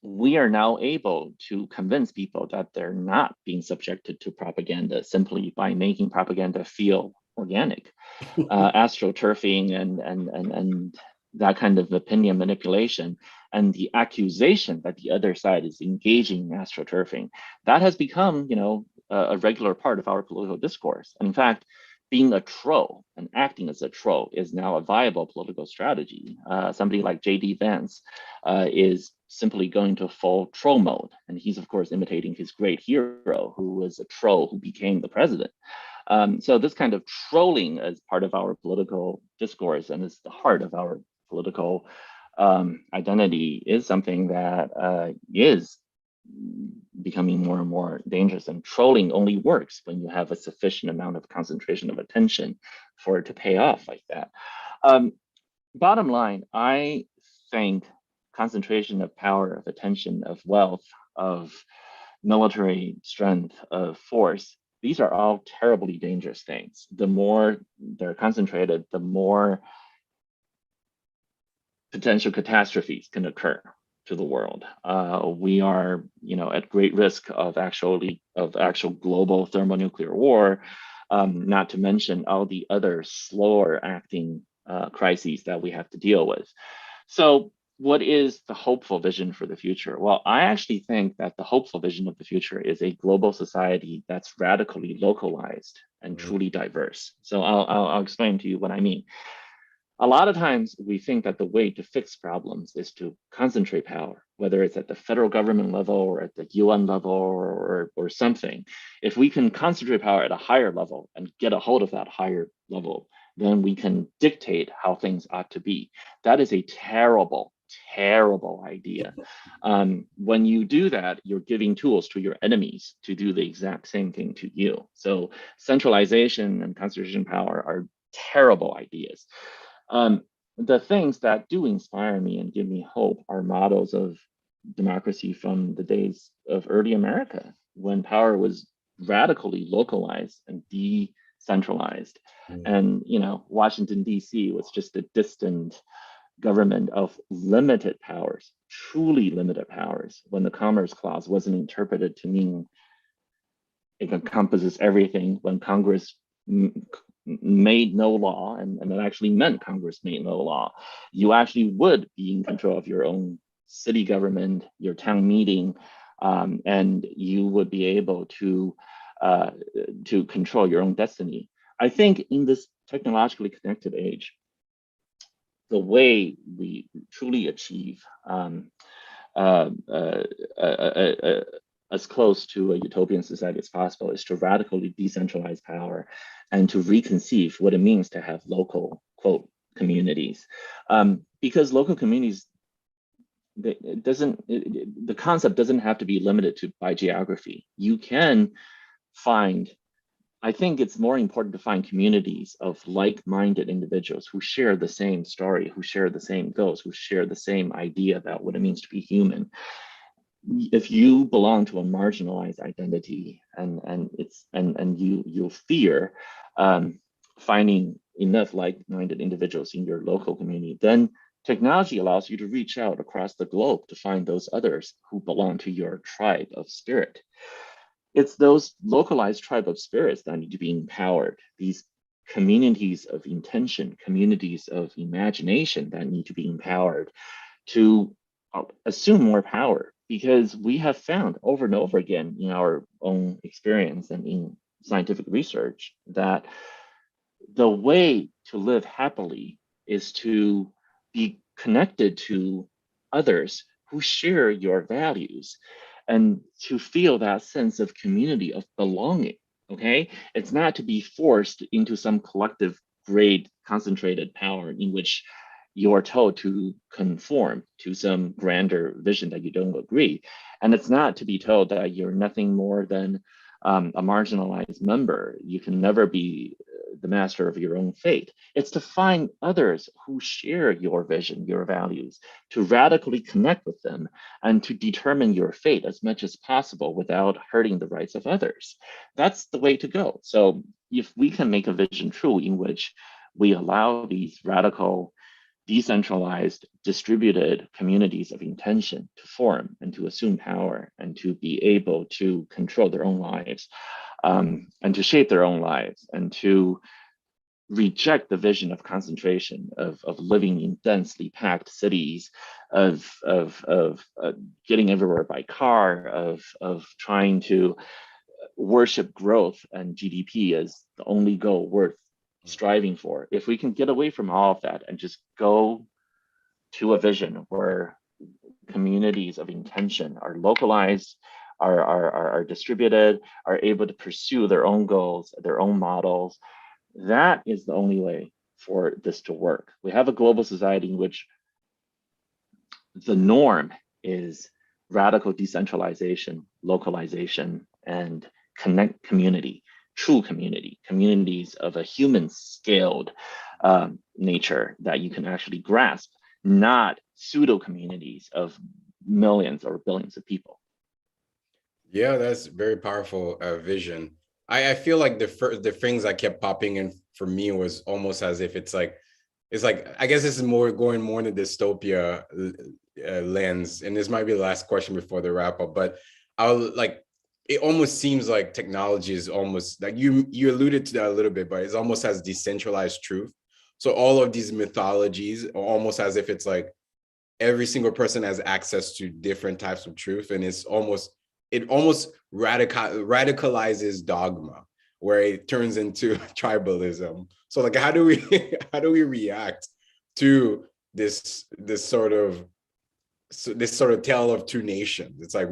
We are now able to convince people that they're not being subjected to propaganda simply by making propaganda feel organic. Astroturfing and that kind of opinion manipulation and the accusation that the other side is engaging in astroturfing, that has become, a regular part of our political discourse. And in fact, being a troll and acting as a troll is now a viable political strategy. Somebody like J.D. Vance is simply going to full troll mode. And he's, of course, imitating his great hero, who was a troll who became the president. So this kind of trolling as part of our political discourse and is the heart of our political identity is something that is becoming more and more dangerous. And trolling only works when you have a sufficient amount of concentration of attention for it to pay off like that. Bottom line, I think concentration of power, of attention, of wealth, of military strength, of force, these are all terribly dangerous things. The more they're concentrated, the more potential catastrophes can occur to the world. We are, at great risk of actual global thermonuclear war, not to mention all the other slower acting crises that we have to deal with. So what is the hopeful vision for the future? Well, I actually think that the hopeful vision of the future is a global society that's radically localized and truly diverse. So I'll explain to you what I mean. A lot of times we think that the way to fix problems is to concentrate power, whether it's at the federal government level or at the UN level or something. If we can concentrate power at a higher level and get a hold of that higher level, then we can dictate how things ought to be. That is a terrible, terrible idea. When you do that, you're giving tools to your enemies to do the exact same thing to you. So centralization and concentration power are terrible ideas. The things that do inspire me and give me hope are models of democracy from the days of early America, when power was radically localized and decentralized. And, Washington, D.C. was just a distant government of limited powers, truly limited powers, when the Commerce Clause wasn't interpreted to mean it encompasses everything, when Congress made no law, and that actually meant Congress made no law, you actually would be in control of your own city government, your town meeting, and you would be able to control your own destiny. I think in this technologically connected age, the way we truly achieve uh, uh, uh, uh, as close to a utopian society as possible is to radically decentralize power and to reconceive what it means to have local, quote, communities. Because local communities, the concept doesn't have to be limited to by geography. You can find, I think it's more important to find communities of like-minded individuals who share the same story, who share the same goals, who share the same idea about what it means to be human. If you belong to a marginalized identity and you fear finding enough like-minded individuals in your local community, then technology allows you to reach out across the globe to find those others who belong to your tribe of spirit. It's those localized tribe of spirits that need to be empowered, these communities of intention, communities of imagination that need to be empowered to assume more power, because we have found over and over again in our own experience and in scientific research that the way to live happily is to be connected to others who share your values and to feel that sense of community, of belonging. Okay, it's not to be forced into some collective great concentrated power in which you're told to conform to some grander vision that you don't agree. And it's not to be told that you're nothing more than a marginalized member. You can never be the master of your own fate. It's to find others who share your vision, your values, to radically connect with them and to determine your fate as much as possible without hurting the rights of others. That's the way to go. So if we can make a vision true in which we allow these radical, decentralized, distributed communities of intention to form and to assume power and to be able to control their own lives, and to shape their own lives, and to reject the vision of concentration, of living in densely packed cities, of getting everywhere by car, of trying to worship growth and GDP as the only goal worth striving for. If we can get away from all of that and just go to a vision where communities of intention are localized, are distributed, are able to pursue their own goals, their own models, that is the only way for this to work. We have a global society in which the norm is radical decentralization, localization, and community, true community, communities of a human scaled nature that you can actually grasp, not pseudo communities of millions or billions of people. Yeah, that's very powerful vision. I feel like the things that kept popping in for me was almost as if it's like I guess this is more going more into dystopia lens, and this might be the last question before the wrap up. But I'll like it almost seems like technology is almost like you alluded to that a little bit, but it's almost as decentralized truth. So all of these mythologies are almost as if it's like every single person has access to different types of truth, and it almost radicalizes dogma where it turns into tribalism. So like how do we how do we react to this sort of tale of two nations? It's like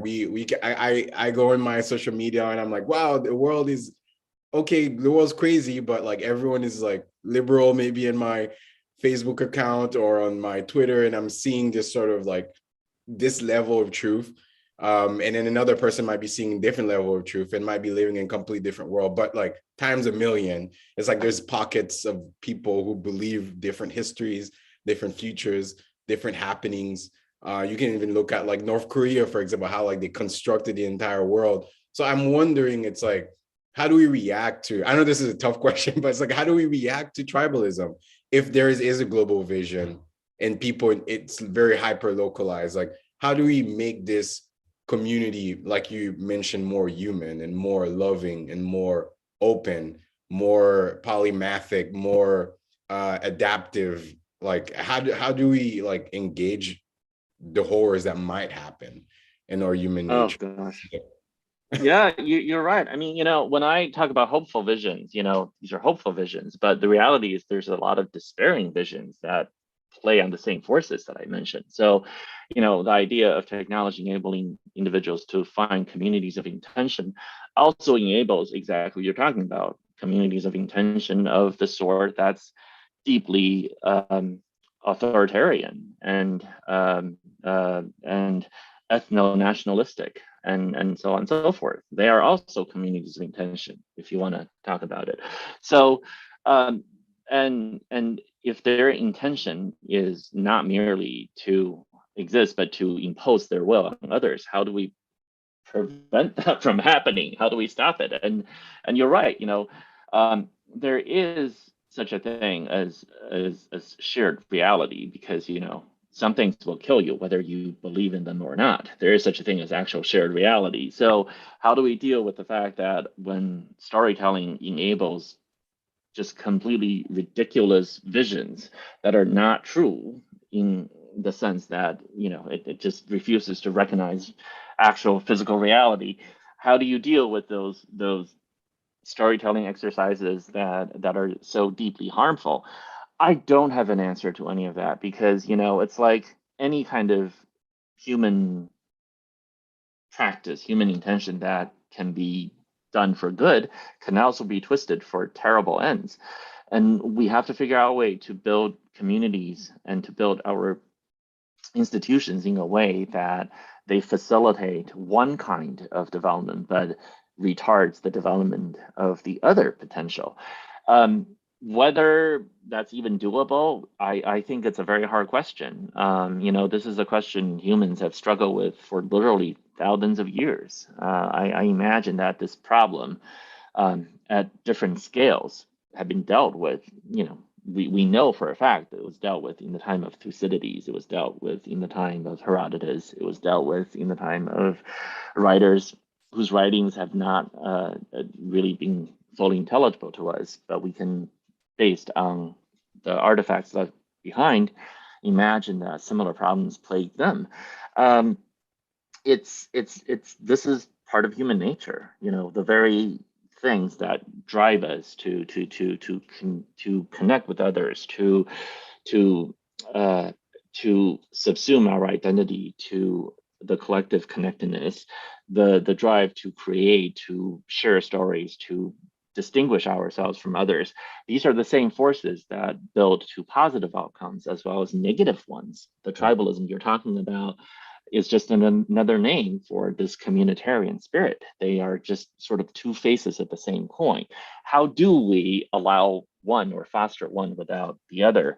I go in my social media and I'm like, wow, the world is okay, the world's crazy, but like everyone is like liberal maybe in my Facebook account or on my Twitter, and I'm seeing this sort of like this level of truth. And then another person might be seeing a different level of truth and might be living in a completely different world, but like times a million. It's like there's pockets of people who believe different histories, different futures, different happenings. You can even look at like North Korea, for example, how like they constructed the entire world. So I'm wondering, it's like, how do we react to, I know this is a tough question, but it's like, how do we react to tribalism if there is a global vision and people, it's very hyper localized? Like, how do we make this community, like you mentioned, more human and more loving and more open, more polymathic, more adaptive? Like how do we like engage the horrors that might happen in our human Oh nature? gosh. Yeah, you're right. I mean, when I talk about hopeful visions, these are hopeful visions, but the reality is there's a lot of despairing visions that play on the same forces that I mentioned. So, the idea of technology enabling individuals to find communities of intention also enables exactly what you're talking about, communities of intention of the sort that's deeply authoritarian and ethno-nationalistic and so on and so forth. They are also communities of intention, if you want to talk about it. So, and if their intention is not merely to exist, but to impose their will on others, how do we prevent that from happening? How do we stop it? And you're right, there is such a thing as shared reality because some things will kill you whether you believe in them or not. There is such a thing as actual shared reality. So how do we deal with the fact that when storytelling enables just completely ridiculous visions that are not true in the sense that it just refuses to recognize actual physical reality? How do you deal with those storytelling exercises that are so deeply harmful? I don't have an answer to any of that because it's like any kind of human practice, human intention that can be done for good can also be twisted for terrible ends. And we have to figure out a way to build communities and to build our institutions in a way that they facilitate one kind of development but retards the development of the other potential. Um, Whether that's even doable, I think it's a very hard question. This is a question humans have struggled with for literally thousands of years. I imagine that this problem at different scales have been dealt with. We know for a fact that it was dealt with in the time of Thucydides, it was dealt with in the time of Herodotus, it was dealt with in the time of writers whose writings have not really been fully intelligible to us, but we can, based on the artifacts left behind, imagine that similar problems plague them. Um, it's this is part of human nature. The very things that drive us to connect with others, to uh, to subsume our identity to the collective connectedness, the drive to create, to share stories, to distinguish ourselves from others. These are the same forces that build to positive outcomes as well as negative ones. The tribalism you're talking about is just another name for this communitarian spirit. They are just sort of two faces of the same coin. How do we allow one or foster one without the other?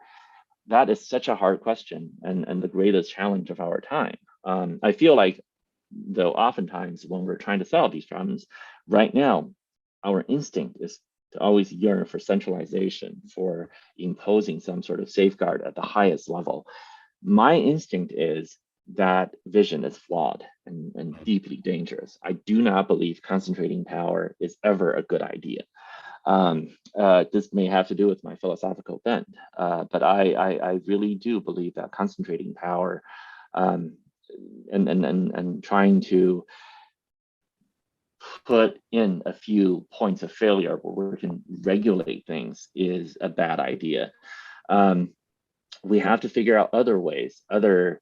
That is such a hard question and the greatest challenge of our time. I feel like, though, oftentimes when we're trying to solve these problems, right now, our instinct is to always yearn for centralization, for imposing some sort of safeguard at the highest level. My instinct is that vision is flawed and deeply dangerous. I do not believe concentrating power is ever a good idea. This may have to do with my philosophical bent, but I really do believe that concentrating power um, and trying to put in a few points of failure where we can regulate things is a bad idea. Um, we have to figure out other ways, other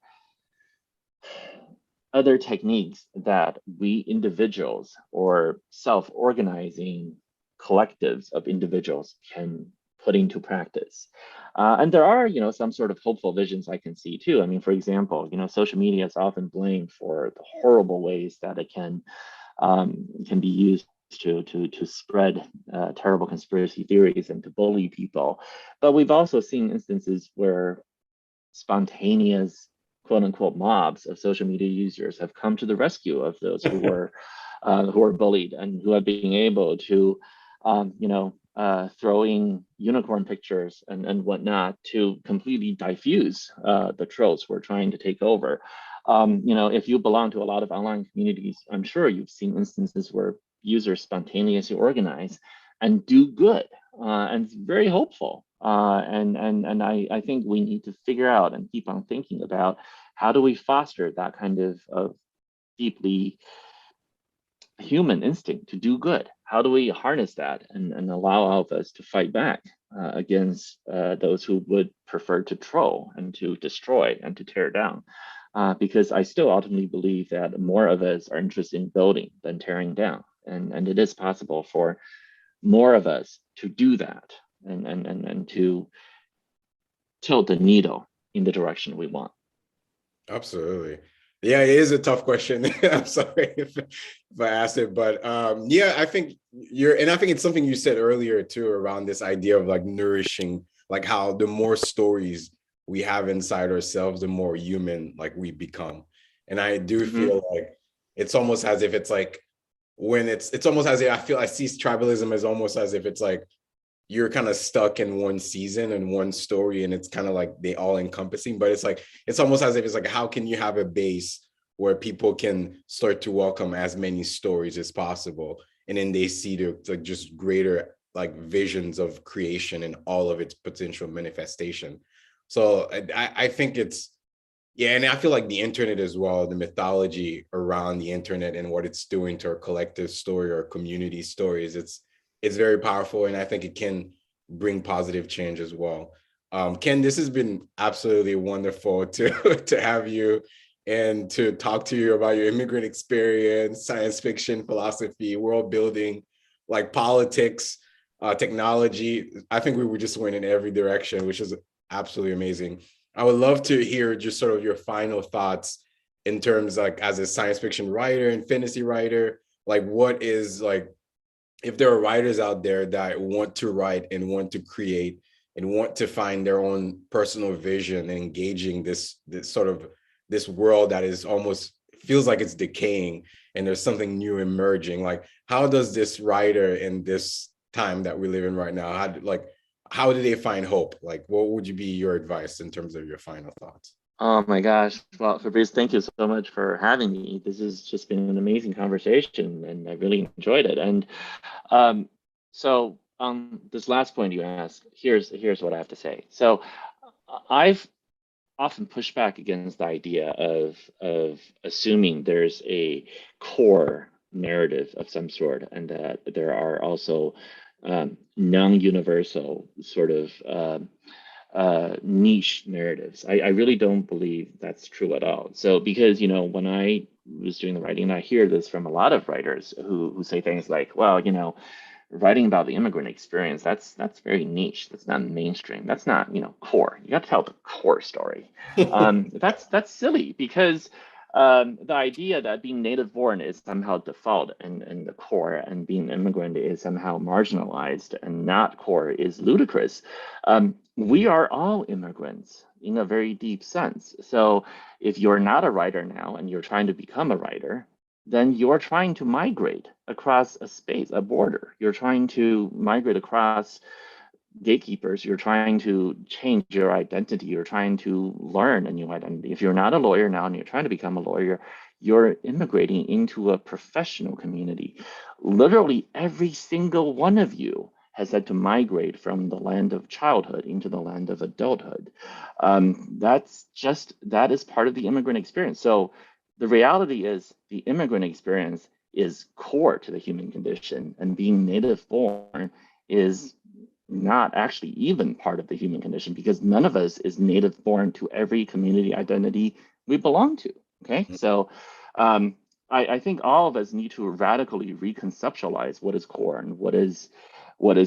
techniques that we individuals or self-organizing collectives of individuals can put into practice. And there are, some sort of hopeful visions I can see too. I mean, for example, social media is often blamed for the horrible ways that it can be used to spread terrible conspiracy theories and to bully people. But we've also seen instances where spontaneous quote unquote mobs of social media users have come to the rescue of those who were bullied and who have been able to throwing unicorn pictures and whatnot to completely diffuse the trolls who are trying to take over. If you belong to a lot of online communities, I'm sure you've seen instances where users spontaneously organize and do good. And it's very hopeful. And I think we need to figure out and keep on thinking about how do we foster that kind of deeply human instinct to do good. How do we harness that and allow all of us to fight back against those who would prefer to troll and to destroy and to tear down? Because I still ultimately believe that more of us are interested in building than tearing down. And it is possible for more of us to do that and to tilt the needle in the direction we want. Absolutely. Yeah, it is a tough question. I'm sorry if I asked it, but yeah, I think and I think it's something you said earlier too, around this idea of like nourishing, like how the more stories we have inside ourselves, the more human like we become. And I do Mm-hmm. feel like it's almost as if it's like when it's almost as if I see tribalism as almost as if it's like you're kind of stuck in one season and one story, and it's kind of like they all encompassing, but it's like it's almost as if it's like, how can you have a base where people can start to welcome as many stories as possible, and then they see the like just greater like visions of creation and all of its potential manifestation. So I think it's, yeah, and I feel like the internet as well, the mythology around the internet and what it's doing to our collective story or community stories, it's very powerful, and I think it can bring positive change as well. Ken, this has been absolutely wonderful to to have you and to talk to you about your immigrant experience, science fiction, philosophy, world building, like politics, technology. I think we were just going in every direction, which is absolutely amazing. I would love to hear just sort of your final thoughts in terms like as a science fiction writer and fantasy writer, like what is like, if there are writers out there that want to write and want to create and want to find their own personal vision and engaging this sort of this world that is almost feels like it's decaying and there's something new emerging, like how does this writer in this time that we live in right now, how do they find hope? Like, what would you be your advice in terms of your final thoughts? Oh my gosh. Well, Fabrice, thank you so much for having me. This has just been an amazing conversation and I really enjoyed it. And um, so this last point you asked, here's what I have to say. So I've often pushed back against the idea of assuming there's a core narrative of some sort and that there are also non-universal sort of niche narratives. I really don't believe that's true at all. So because, when I was doing the writing, and I hear this from a lot of writers who say things like, well, writing about the immigrant experience, that's very niche. That's not mainstream. That's not, core. You got to tell the core story. That's silly because the idea that being native born is somehow default and the core, and being immigrant is somehow marginalized and not core is ludicrous. We are all immigrants in a very deep sense. So if you're not a writer now and you're trying to become a writer, then you're trying to migrate across a space, a border. You're trying to migrate across gatekeepers. You're trying to change your identity. You're trying to learn a new identity. If you're not a lawyer now and you're trying to become a lawyer, you're immigrating into a professional community. Literally every single one of you has had to migrate from the land of childhood into the land of adulthood. That is part of the immigrant experience. So the reality is the immigrant experience is core to the human condition, and being native born is not actually even part of the human condition because none of us is native born to every community identity we belong to. Okay, so I think all of us need to radically reconceptualize what is core and what is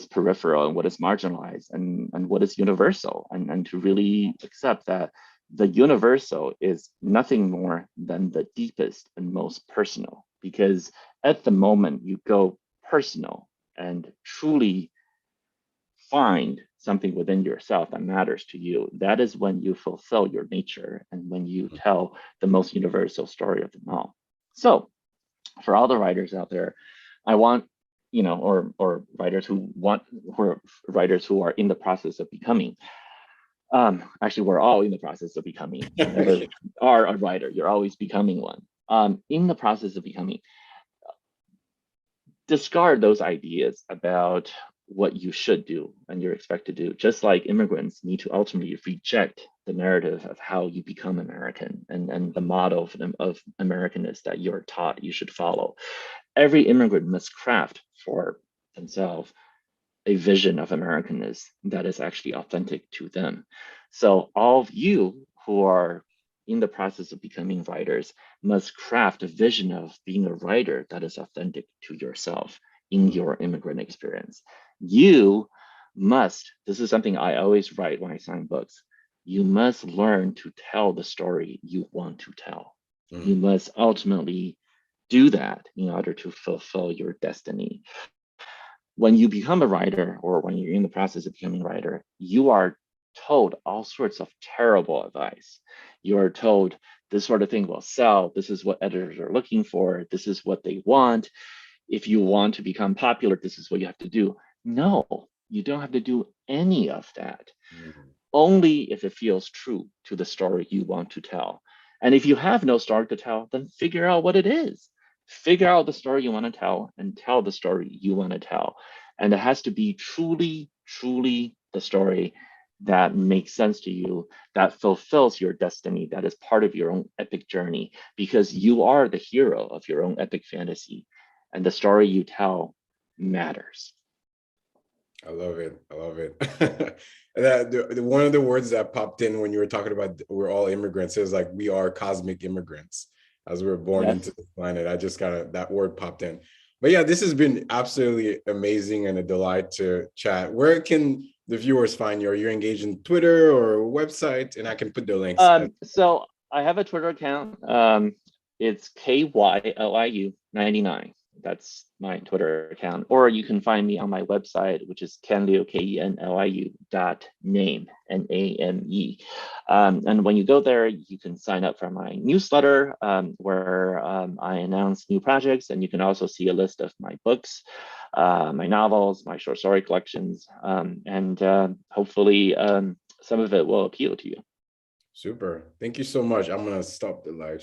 peripheral and what is marginalized and what is universal, and to really accept that the universal is nothing more than the deepest and most personal, because at the moment you go personal and truly find something within yourself that matters to you, that is when you fulfill your nature and when you tell the most universal story of them all. So for all the writers out there, I want, or writers who are in the process of becoming. Actually, we're all in the process of becoming. You never are a writer; you're always becoming one. In the process of becoming, discard those ideas about what you should do and you're expected to do, just like immigrants need to ultimately reject the narrative of how you become American and the model of Americanness that you're taught you should follow. Every immigrant must craft for themselves a vision of Americanness that is actually authentic to them. So all of you who are in the process of becoming writers must craft a vision of being a writer that is authentic to yourself in your immigrant experience. You must, this is something I always write when I sign books, you must learn to tell the story you want to tell. You must ultimately do that in order to fulfill your destiny. When you become a writer or when you're in the process of becoming a writer, you are told all sorts of terrible advice. You're told this sort of thing will sell. This is what editors are looking for. This is what they want. If you want to become popular, this is what you have to do. No, you don't have to do any of that. Only if it feels true to the story you want to tell. And if you have no story to tell, then figure out what it is. Figure out the story you want to tell and tell the story you want to tell. And it has to be truly, truly the story that makes sense to you, that fulfills your destiny, that is part of your own epic journey, because you are the hero of your own epic fantasy. And the story you tell matters. I love it. I love it. One of the words that popped in when you were talking about we're all immigrants is like we are cosmic immigrants as we're born Yes. into the planet. I just that word popped in. But yeah, this has been absolutely amazing and a delight to chat. Where can the viewers find you? Are you engaged in Twitter or website? And I can put the links. So I have a Twitter account. It's KYLIU99. That's my Twitter account. Or you can find me on my website, which is kenliu, KENLIU.name, NAME. And when you go there, you can sign up for my newsletter where I announce new projects. And you can also see a list of my books, my novels, my short story collections. And hopefully some of it will appeal to you. Super. Thank you so much. I'm going to stop the live.